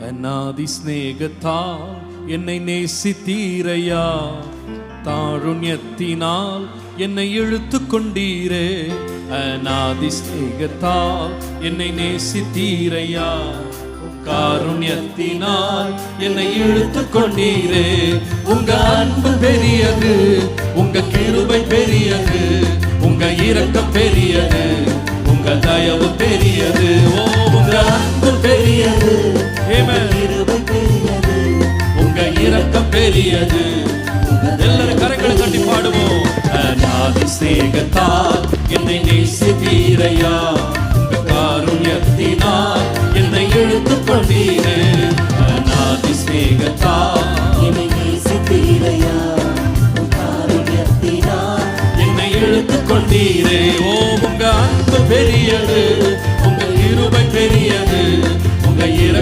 அநாதி ஸ்நேகத்தால் என்னை நேசித்தீரையா, தாருண்யத்தினால் என்னை இழுத்து கொண்டீரே. அநாதி ஸ்நேகத்தால் என்னை நேசித்தீரையா, காருண்யத்தினால் என்னை இழுத்து கொண்டீரே. உங்க அன்பு பெரியது, உங்க கிருபை பெரியது, உங்க இரக்கம் பெரியது, உங்க தயவு பெரியது. ஓ, உங்க அன்பு பெரியது, கிருபை பெரியது, உங்க இரக்கம் பெரியது. எல்லாரும் கரங்களை தட்டி பாடுவோம். அநாதி ஸ்நேகத்தால் என்னை நேசித்தீரையா, உங்க காருண்யத்தினால் என்னை இழுத்து கொண்டீரே. அநாதி ஸ்நேகத்தால் என்னை நேசித்தீரையா, காருண்யத்தினால் என்னை இழுத்து கொண்டீரே. ஓ, உங்க அன்பு பெரியது, உங்க கிருபை பெரியது,